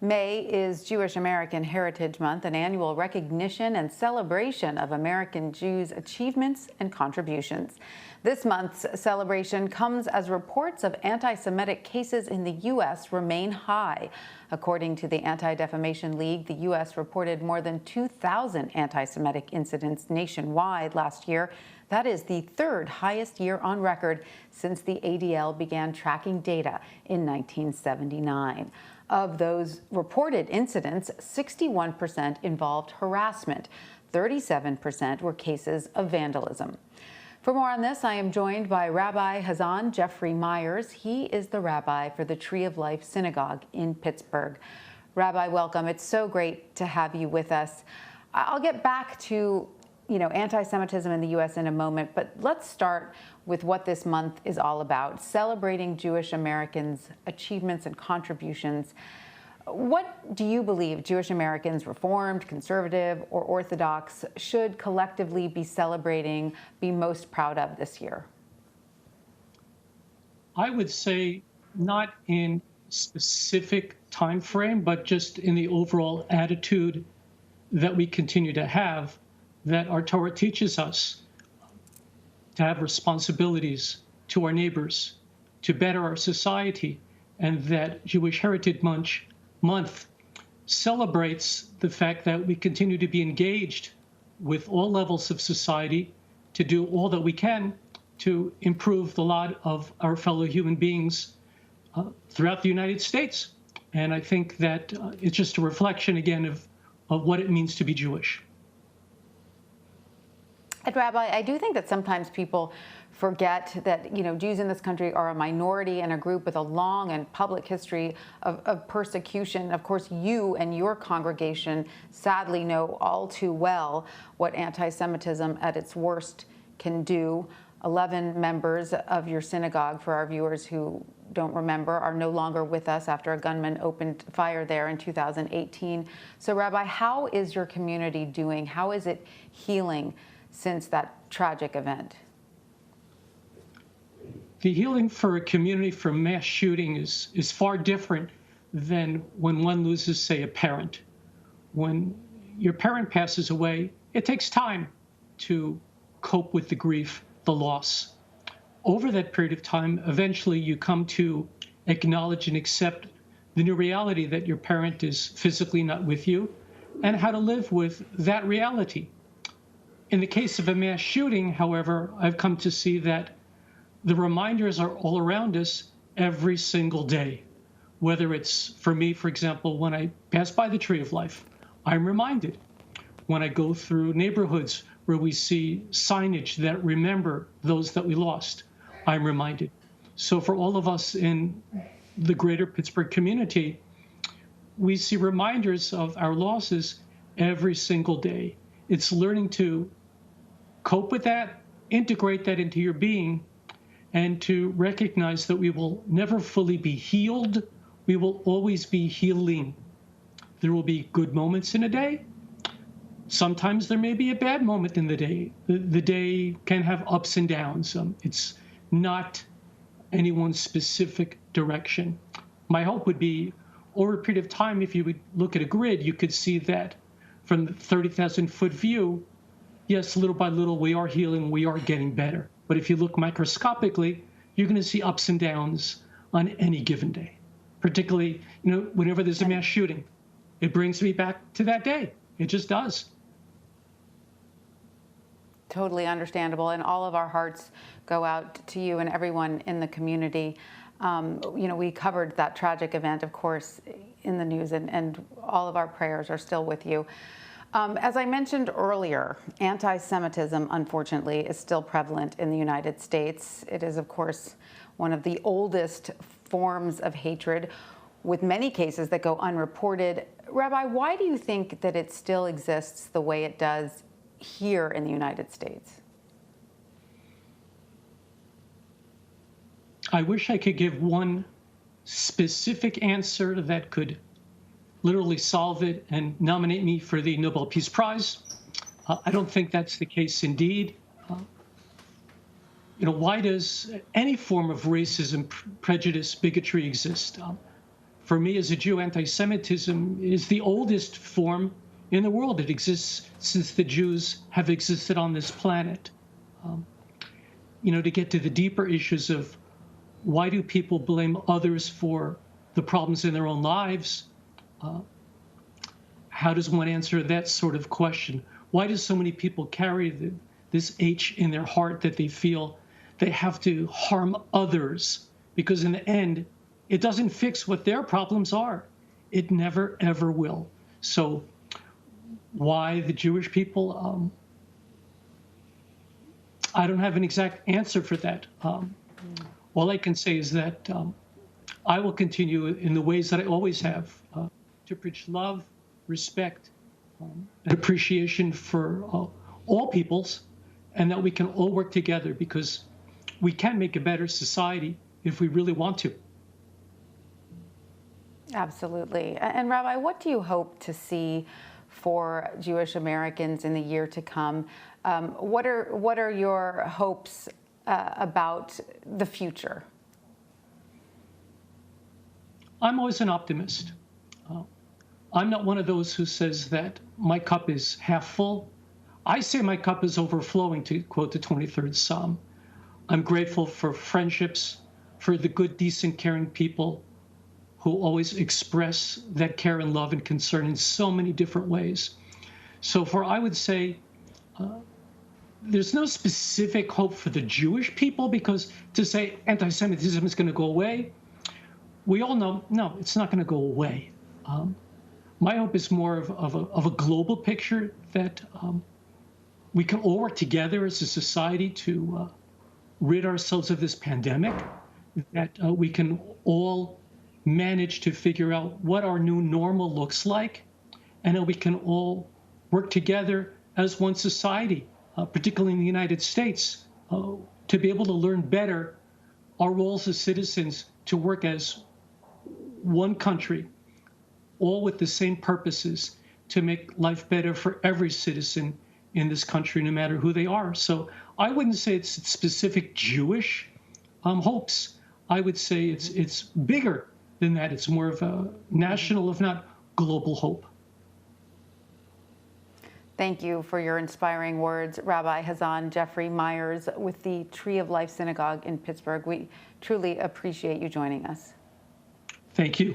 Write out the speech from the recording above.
May is Jewish American Heritage Month, an annual recognition and celebration of American Jews' achievements and contributions. This month's celebration comes as reports of anti-Semitic cases in the U.S. remain high. According to the Anti-Defamation League, the U.S. reported more than 2,000 anti-Semitic incidents nationwide last year. That is the third highest year on record since the ADL began tracking data in 1979. Of those reported incidents, 61% involved harassment. 37% were cases of vandalism. For more on this, I am joined by Rabbi Hazzan Jeffrey Myer. He is the rabbi for the Tree of Life Synagogue in Pittsburgh. Rabbi, welcome. It's so great to have you with us. I'll get back to anti-Semitism in the U.S. in a moment, but let's start with what this month is all about, celebrating Jewish Americans' achievements and contributions. What do you believe Jewish Americans, Reformed, Conservative, or Orthodox, should collectively be celebrating, be most proud of this year? I would say not in specific time frame, but just in the overall attitude that we continue to have, that our Torah teaches us to have responsibilities to our neighbors, to better our society, and that Jewish Heritage Month celebrates the fact that we continue to be engaged with all levels of society to do all that we can to improve the lot of our fellow human beings throughout the United States. And I think that it's just a reflection, again, of what it means to be Jewish. And Rabbi, I do think that sometimes people forget that, Jews in this country are a minority and a group with a long and public history of persecution. Of course, you and your congregation sadly know all too well what anti-Semitism at its worst can do. 11 members of your synagogue, for our viewers who don't remember, are no longer with us after a gunman opened fire there in 2018. So, Rabbi, how is your community doing? How is it healing since that tragic event? The healing for a community from mass shooting is far different than when one loses, say, a parent. When your parent passes away, it takes time to cope with the grief, the loss. Over that period of time, eventually you come to acknowledge and accept the new reality that your parent is physically not with you and how to live with that reality. In the case of a mass shooting, however, I've come to see that the reminders are all around us every single day. Whether it's, for me, for example, when I pass by the Tree of Life, I'm reminded. When I go through neighborhoods where we see signage that remember those that we lost, I'm reminded. So for all of us in the greater Pittsburgh community, we see reminders of our losses every single day. It's learning to cope with that, integrate that into your being, and to recognize that we will never fully be healed. We will always be healing. There will be good moments in a day. Sometimes there may be a bad moment in the day. The day can have ups and downs. It's not any one specific direction. My hope would be, over a period of time, if you would look at a grid, you could see that from the 30,000-foot view, yes, little by little, we are healing, we are getting better. But if you look microscopically, you're going to see ups and downs on any given day. Particularly, whenever there's a mass shooting, it brings me back to that day. It just does. Totally understandable. And all of our hearts go out to you and everyone in the community. We covered that tragic event, of course, in the news, and all of our prayers are still with you. As I mentioned earlier, anti-Semitism, unfortunately, is still prevalent in the United States. It is, of course, one of the oldest forms of hatred, with many cases that go unreported. Rabbi, why do you think that it still exists the way it does here in the United States? I wish I could give one specific answer that could literally solve it and nominate me for the Nobel Peace Prize. I don't think that's the case indeed. Why does any form of racism, prejudice, bigotry exist? For me as a Jew, anti-Semitism is the oldest form in the world. It exists since the Jews have existed on this planet. To get to the deeper issues of why do people blame others for the problems in their own lives? How does one answer that sort of question? Why do so many people carry this H in their heart that they feel they have to harm others? Because in the end, it doesn't fix what their problems are. It never, ever will. So why the Jewish people? I don't have an exact answer for that. All I can say is that I will continue in the ways that I always have to preach love, respect, and appreciation for all peoples, and that we can all work together because we can make a better society if we really want to. Absolutely. And Rabbi, what do you hope to see for Jewish Americans in the year to come? What are your hopes about the future? I'm always an optimist. I'm not one of those who says that my cup is half full. I say my cup is overflowing, to quote the 23rd Psalm. I'm grateful for friendships, for the good, decent, caring people who always express that care and love and concern in so many different ways. So I would say, there's no specific hope for the Jewish people, because to say anti-Semitism is going to go away, we all know, no, it's not going to go away. My hope is more of a global picture that we can all work together as a society to rid ourselves of this pandemic, that we can all manage to figure out what our new normal looks like, and that we can all work together as one society, particularly in the United States, to be able to learn better our roles as citizens, to work as one country, all with the same purposes, to make life better for every citizen in this country, no matter who they are. So I wouldn't say it's specific Jewish hopes. I would say it's bigger than that. It's more of a national, if not global, hope. Thank you for your inspiring words, Rabbi Hazzan Jeffrey Myer with the Tree of Life Synagogue in Pittsburgh. We truly appreciate you joining us. Thank you.